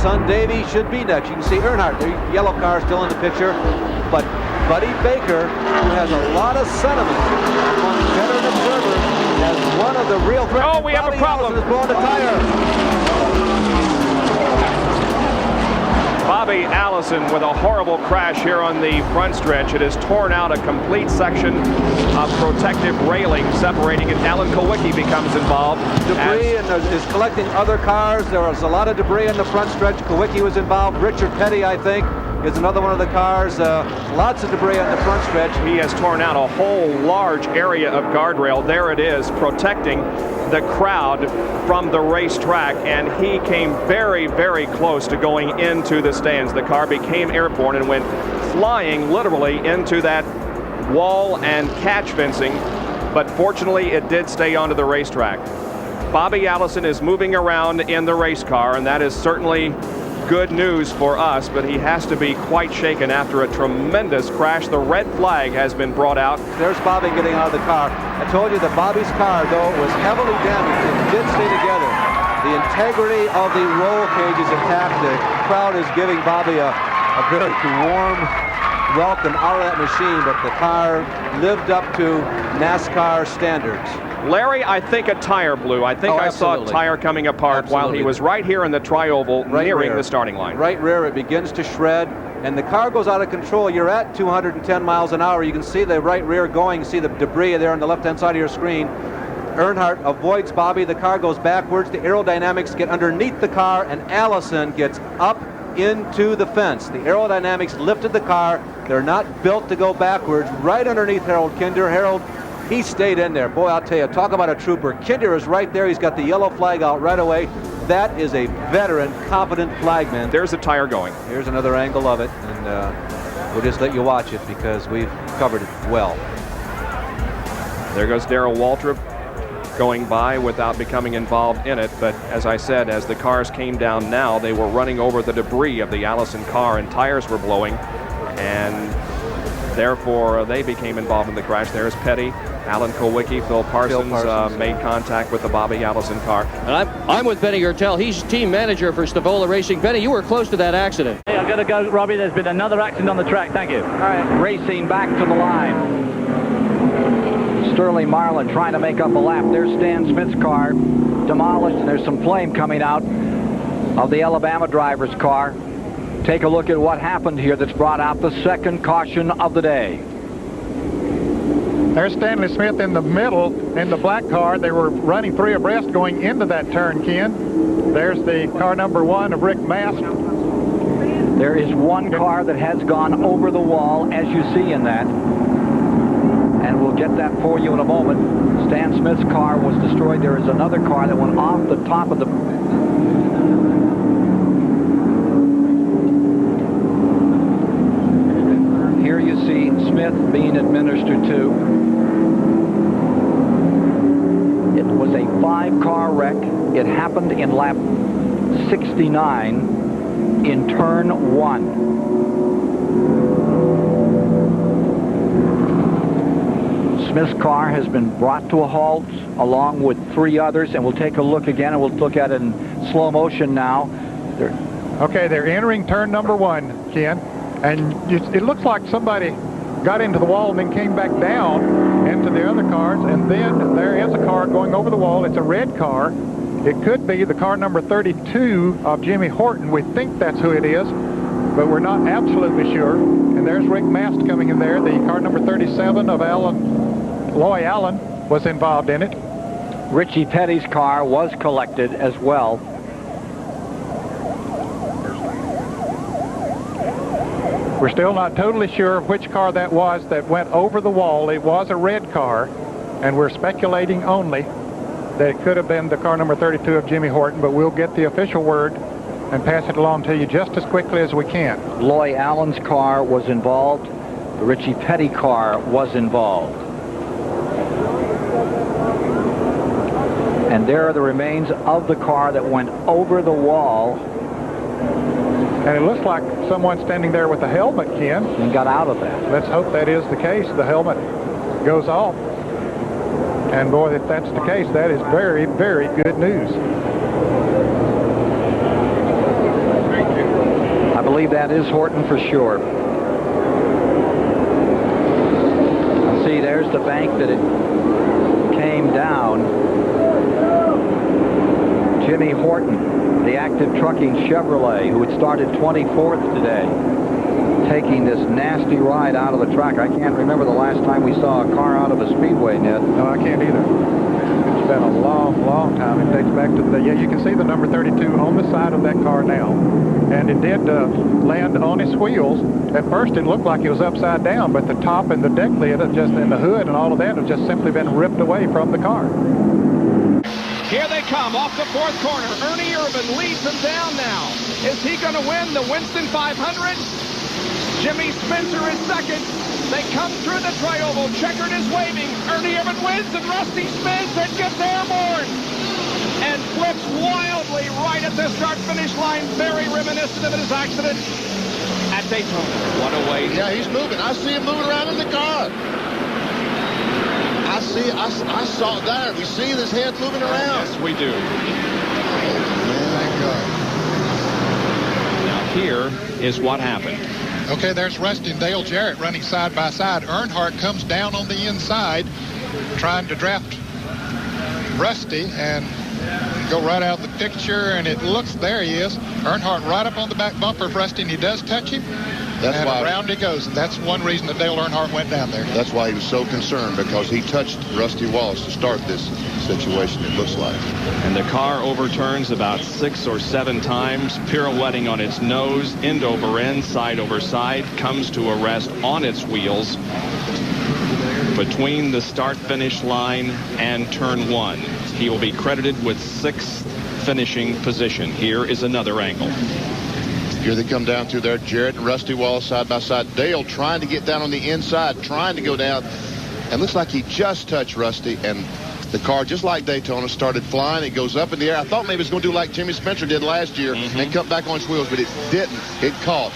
son Davey should be next. You can see Earnhardt, the yellow car still in the picture, but Buddy Baker, who has a lot of sentiment among veteran observers, as one of the real threats. Oh, we have a problem. Allison is blowing the tire. Bobby Allison with a horrible crash here on the front stretch. It has torn out a complete section of protective railing separating it. Alan Kulwicki becomes involved. Debris and is collecting other cars. There was a lot of debris in the front stretch. Kulwicki was involved. Richard Petty, I think, is another one of the cars. Lots of debris on the front stretch. He has torn out a whole large area of guardrail. There it is, protecting the crowd from the racetrack, and he came very, very close to going into the stands. The car became airborne and went flying literally into that wall and catch fencing, but fortunately it did stay onto the racetrack. Bobby Allison is moving around in the race car, and that is certainly good news for us, but he has to be quite shaken after a tremendous crash. The red flag has been brought out. There's Bobby getting out of the car. I told you that Bobby's car, though, was heavily damaged. It did stay together. The integrity of the roll cage is intact. The crowd is giving Bobby a very warm welcome out of that machine, but the car lived up to NASCAR standards. Larry, I think a tire blew. I think I saw a tire coming apart while he was right here in the tri-oval, nearing the starting line. Right rear, it begins to shred, and the car goes out of control. You're at 210 miles an hour. You can see the right rear going. You see the debris there on the left-hand side of your screen. Earnhardt avoids Bobby. The car goes backwards. The aerodynamics get underneath the car, and Allison gets up into the fence. The aerodynamics lifted the car. They're not built to go backwards. Right underneath Harold Kinder. Harold, he stayed in there. Boy, I'll tell you, talk about a trooper. Kinder is right there. He's got the yellow flag out right away. That is a veteran, confident flagman. There's a tire going. Here's another angle of it, and we'll just let you watch it because we've covered it well. There goes Darrell Waltrip going by without becoming involved in it, but as I said, as the cars came down now, they were running over the debris of the Allison car, and tires were blowing, and therefore they became involved in the crash. There's Petty, Alan Kulwicki, Phil Parsons made contact with the Bobby Allison car. And I'm with Benny Gertel. He's team manager for Stavola Racing. Benny, you were close to that accident. Hey, I've got to go, Robbie. There's been another accident on the track. Thank you. All right, racing back to the line. Sterling Marlin trying to make up a lap. There's Stan Smith's car demolished, and there's some flame coming out of the Alabama driver's car. Take a look at what happened here that's brought out the second caution of the day. There's Stanley Smith in the middle in the black car. They were running three abreast going into that turn, Ken. There's the car number 1 of Rick Mast. There is one car that has gone over the wall, as you see in that. And we'll get that for you in a moment. Stan Smith's car was destroyed. There is another car that went off the top of the... Here you see Smith being administered to. It was a 5-car wreck. It happened in lap 69 in turn 1. Smith's car has been brought to a halt along with 3 others, and we'll take a look again, and we'll look at it in slow motion now. Okay, they're entering turn number 1, Ken, and it looks like somebody got into the wall and then came back down into the other cars, and then there is a car going over the wall. It's a red car. It could be the car number 32 of Jimmy Horton. We think that's who it is, but we're not absolutely sure. And there's Rick Mast coming in there. The car number 37 of Loy Allen was involved in it. Richie Petty's car was collected as well. We're still not totally sure which car that was that went over the wall. It was a red car, and we're speculating only that it could have been the car number 32 of Jimmy Horton, but we'll get the official word and pass it along to you just as quickly as we can. Loy Allen's car was involved. The Richie Petty car was involved. And there are the remains of the car that went over the wall. And it looks like someone standing there with a helmet, Ken. And got out of that. Let's hope that is the case. The helmet goes off. And boy, if that's the case, that is very, very good news. believe that is Horton for sure. See, there's the bank that it came down. Jimmy Horton, the Active Trucking Chevrolet, who had started 24th today, taking this nasty ride out of the track. I can't remember the last time we saw a car out of a speedway, Ned. No, I can't either. It's been a long, long time. It dates back to the, yeah, you can see the number 32 on the side of that car now. And it did land on its wheels. At first, it looked like it was upside down, but the top and the deck lid, and the hood and all of that have just simply been ripped away from the car. Here they come off the fourth corner. Ernie Irvan leads them down now. Is he going to win the Winston 500? Jimmy Spencer is second. They come through the tri-oval. Checkered is waving. Ernie Irvan wins, and Rusty Smith that gets airborne and flips wildly right at the start-finish line. Very reminiscent of his accident at Daytona. What a way. Yeah, he's moving. I see him moving around in the car. I saw it there. We see his head moving around. Yes, we do. Thank God. Now here is what happened. Okay, there's Rusty and Dale Jarrett running side by side. Earnhardt comes down on the inside, trying to draft Rusty and go right out of the picture, and it looks, there he is. Earnhardt right up on the back bumper of Rusty, and he does touch him. That's and why around he goes. And that's one reason that Dale Earnhardt went down there. That's why he was so concerned, because he touched Rusty Wallace to start this situation, it looks like. And the car overturns about 6 or 7 times, pirouetting on its nose, end over end, side over side, comes to a rest on its wheels between the start-finish line and turn 1. He will be credited with 6th finishing position. Here is another angle. Here they come down through there. Jarrett and Rusty Wallace side by side. Dale trying to get down on the inside, trying to go down. And looks like he just touched Rusty, and the car, just like Daytona, started flying. It goes up in the air. I thought maybe it was going to do like Jimmy Spencer did last year and come back on its wheels, but it didn't. It caught.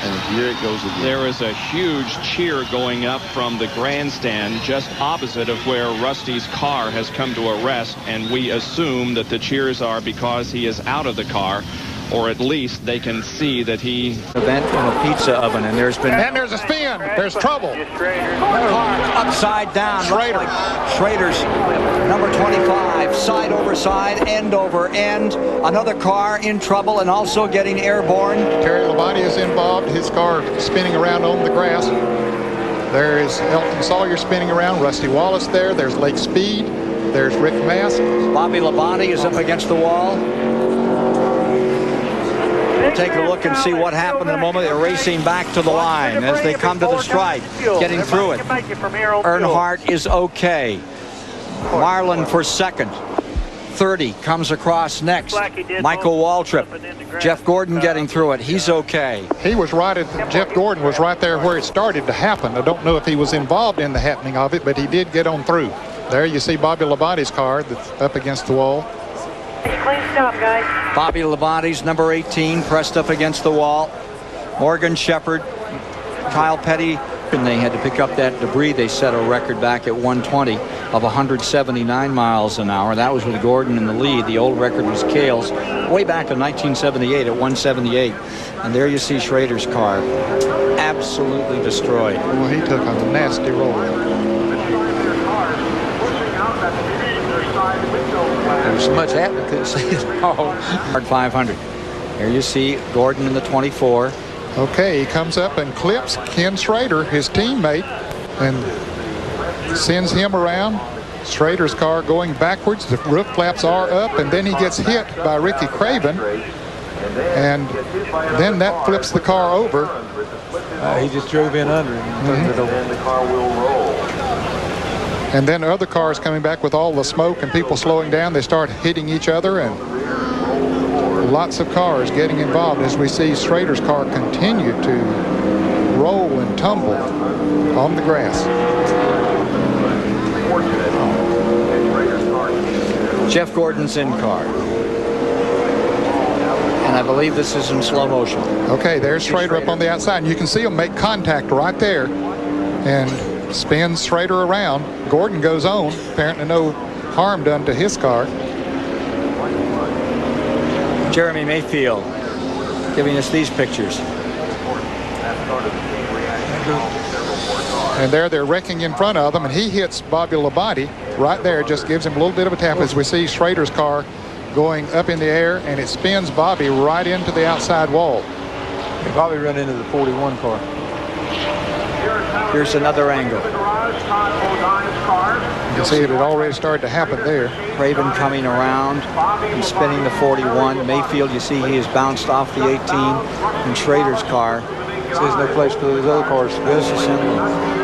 And here it goes again. There is a huge cheer going up from the grandstand just opposite of where Rusty's car has come to a rest, and we assume that the cheers are because he is out of the car, or at least they can see that he Event in a pizza oven, and there's been. And there's a spin. There's trouble. Upside down. Schrader. Like Schrader's number 25, side over side, end over end. Another car in trouble and also getting airborne. Terry Labonte is involved. His car spinning around on the grass. There is Elton Sawyer spinning around. Rusty Wallace there. There's Lake Speed. There's Rick Mask. Bobby Labonte is up against the wall. We'll take a look and see what happened in a moment. They're racing back to the line as they come to the stripe, getting through it. Earnhardt is okay. Marlin for second. 30 comes across next. Michael Waltrip. Jeff Gordon getting through it. He's okay. He was right at, Jeff Gordon was right there where it started to happen. I don't know if he was involved in the happening of it, but he did get on through. There you see Bobby Labonte's car that's up against the wall. Clean stop, guys. Bobby Labonte's number 18 pressed up against the wall. Morgan Shepherd, Kyle Petty, and they had to pick up that debris. They set a record back at 120 of 179 miles an hour. That was with Gordon in the lead. The old record was Cale's way back in 1978 at 178. And there you see Schrader's car absolutely destroyed. Well, he took a nasty roll. There was so much happening, couldn't see it all. 500. Here you see Gordon in the 24. Okay, he comes up and clips Ken Schrader, his teammate, and sends him around. Schrader's car going backwards. The roof flaps are up, and then he gets hit by Ricky Craven. And then that flips the car over. He just drove in under him and turned it over. And the car will roll. And then other cars coming back with all the smoke and people slowing down. They start hitting each other, and lots of cars getting involved as we see Schrader's car continue to roll and tumble on the grass. Jeff Gordon's in car. And I believe this is in slow motion. Okay, there's Schrader up on the outside. And you can see him make contact right there and spins Schrader around. Gordon goes on. Apparently no harm done to his car. Jeremy Mayfield giving us these pictures. And there they're wrecking in front of them, and he hits Bobby Labonte right there, just gives him a little bit of a tap as we see Schrader's car going up in the air, and it spins Bobby right into the outside wall. And Bobby run into the 41 car. Here's another angle. You can see it had already started to happen there. Craven coming around and spinning the 41. Mayfield, you see he has bounced off the 18 in Schrader's car. So there's no place for those other cars to go.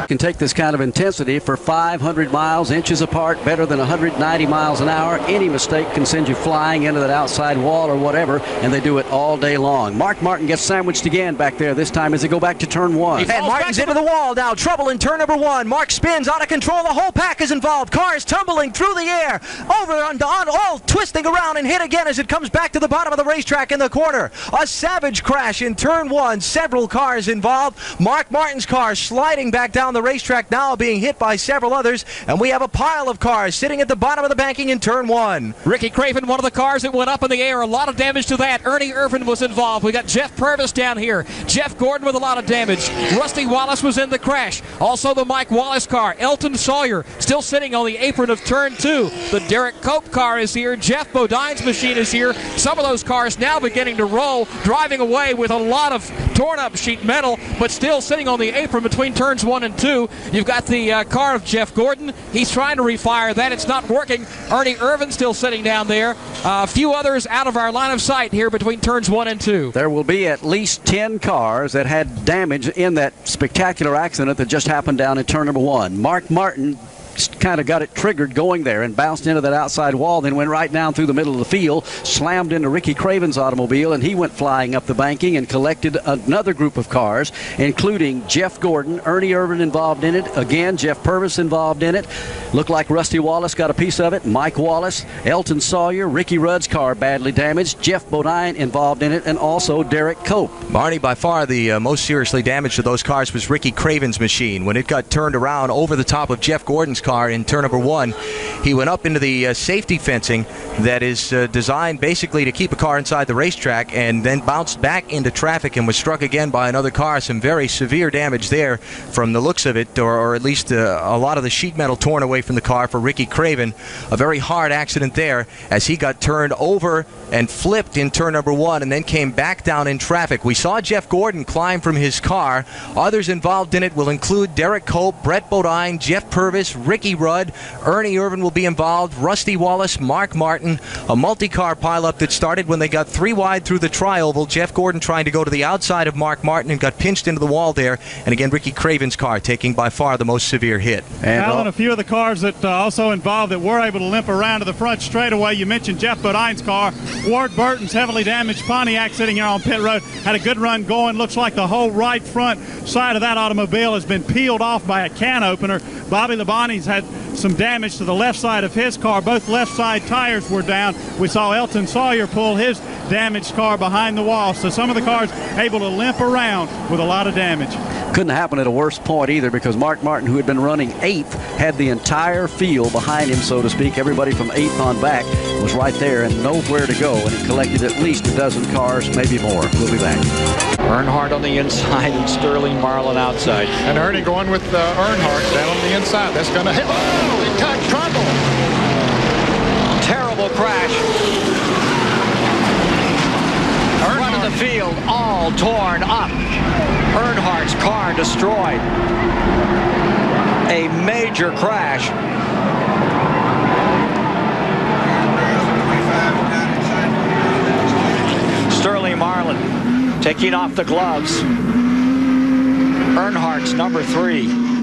Can take this kind of intensity for 500 miles, inches apart, better than 190 miles an hour. Any mistake can send you flying into that outside wall or whatever, and they do it all day long. Mark Martin gets sandwiched again back there, this time as they go back to turn one. And Martin's into the wall now. Trouble in turn number one. Mark spins out of control. The whole pack is involved. Cars tumbling through the air, over on all twisting around and hit again as it comes back to the bottom of the racetrack in the corner. A savage crash in turn one. Several cars involved. Mark Martin's car sliding back down the racetrack now, being hit by several others, and we have a pile of cars sitting at the bottom of the banking in turn one. Ricky Craven, one of the cars that went up in the air, a lot of damage to that. Ernie Irvin was involved. We got Jeff Purvis down here. Jeff Gordon with a lot of damage. Rusty Wallace was in the crash. Also the Mike Wallace car. Elton Sawyer still sitting on the apron of turn two. The Derek Cope car is here. Jeff Bodine's machine is here. Some of those cars now beginning to roll, driving away with a lot of torn up sheet metal, but still sitting on the apron between turns 1 and 2. You've got the car of Jeff Gordon. He's trying to refire that. It's not working. Ernie Irvin still sitting down there. A few others out of our line of sight here between turns 1 and 2. There will be at least 10 cars that had damage in that spectacular accident that just happened down in turn number one. Mark Martin kind of got it triggered going there and bounced into that outside wall, then went right down through the middle of the field, slammed into Ricky Craven's automobile, and he went flying up the banking and collected another group of cars, including Jeff Gordon, Ernie Irvin involved in it, again Jeff Purvis involved in it. Looked like Rusty Wallace got a piece of it, Mike Wallace, Elton Sawyer, Ricky Rudd's car badly damaged, Jeff Bodine involved in it, and also Derek Cope. Barney, by far the most seriously damaged of those cars was Ricky Craven's machine. When it got turned around over the top of Jeff Gordon's car in turn number one, he went up into the safety fencing that is designed basically to keep a car inside the racetrack, and then bounced back into traffic and was struck again by another car. Some very severe damage there from the looks of it, or at least a lot of the sheet metal torn away from the car for Ricky Craven. A very hard accident there as he got turned over and flipped in turn number one and then came back down in traffic. We saw Jeff Gordon climb from his car. Others involved in it will include Derek Cope, Brett Bodine, Jeff Purvis, Ricky Rudd, Ernie Irvin will be involved, Rusty Wallace, Mark Martin. A multi-car pileup that started when they got three wide through the tri-oval. Jeff Gordon trying to go to the outside of Mark Martin and got pinched into the wall there. And again, Ricky Craven's car taking by far the most severe hit. And Alan, a few of the cars that also involved that were able to limp around to the front straightaway. You mentioned Jeff Bodine's car. Ward Burton's heavily damaged Pontiac sitting here on pit road. Had a good run going. Looks like the whole right front side of that automobile has been peeled off by a can opener. Bobby Labonte's had some damage to the left side of his car. Both left side tires were down. We saw Elton Sawyer pull his damaged car behind the wall. So some of the cars able to limp around with a lot of damage. Couldn't happen at a worse point either, because Mark Martin, who had been running 8th, had the entire field behind him, so to speak. Everybody from 8th on back was right there and nowhere to go, and he collected at least a dozen cars, maybe more. We'll be back. Earnhardt on the inside and Sterling Marlin outside. And Ernie going with Earnhardt down on the inside. That's going to hit. Oh, big time trouble. Terrible crash. Front of the field all torn up. Earnhardt's car destroyed. A major crash. Sterling Marlin taking off the gloves. Earnhardt's number 3.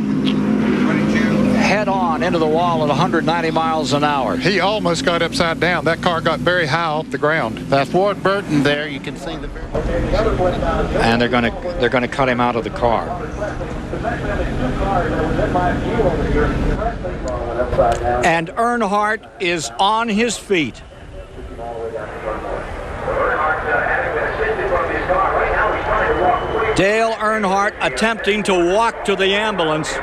Head on into the wall at 190 miles an hour. He almost got upside down. That car got very high off the ground. That's Ward Burton there. You can see the. And they're going to cut him out of the car. And Earnhardt is on his feet. Dale Earnhardt attempting to walk to the ambulance.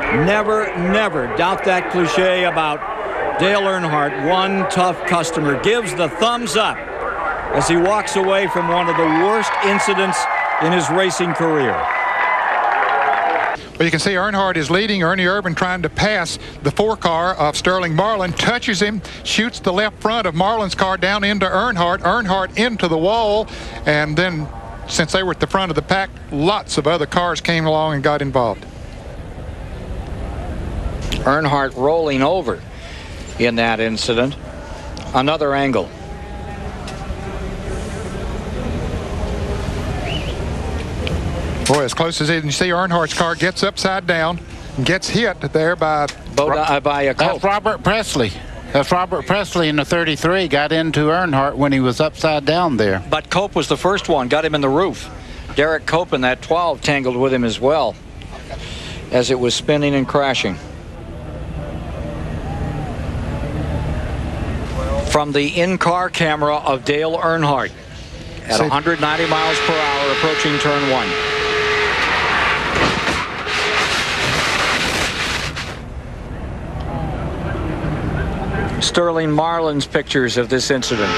Never doubt that cliche about Dale Earnhardt, one tough customer, gives the thumbs up as he walks away from one of the worst incidents in his racing career. Well, you can see Earnhardt is leading. Ernie Irvan trying to pass the 4-car of Sterling Marlin, touches him, shoots the left front of Marlin's car down into Earnhardt. Earnhardt into the wall, and then since they were at the front of the pack, lots of other cars came along and got involved. Earnhardt rolling over in that incident. Another angle. Boy, as close as it, you see Earnhardt's car gets upside down and gets hit there by a Cope. That's Robert Presley. That's Robert Presley in the 33 got into Earnhardt when he was upside down there. But Cope was the first one, got him in the roof. Derek Cope in that 12 tangled with him as well as it was spinning and crashing. From the in-car camera of Dale Earnhardt at 190 miles per hour approaching turn 1. Sterling Marlin's pictures of this incident.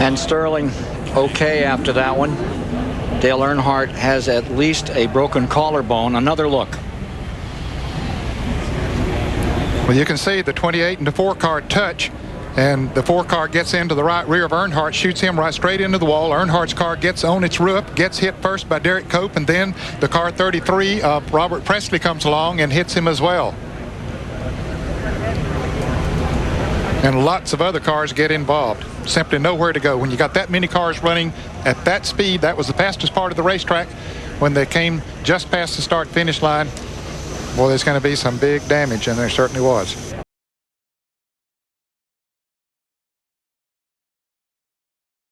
And Sterling okay after that one. Dale Earnhardt has at least a broken collarbone. Another look. Well, you can see the 28 and the 4-car touch, and the 4-car gets into the right rear of Earnhardt, shoots him right straight into the wall. Earnhardt's car gets on its roof, gets hit first by Derek Cope, and then the car 33 of Robert Presley comes along and hits him as well. And lots of other cars get involved. Simply nowhere to go. When you got that many cars running at that speed, that was the fastest part of the racetrack. When they came just past the start-finish line, well, there's going to be some big damage, and there certainly was.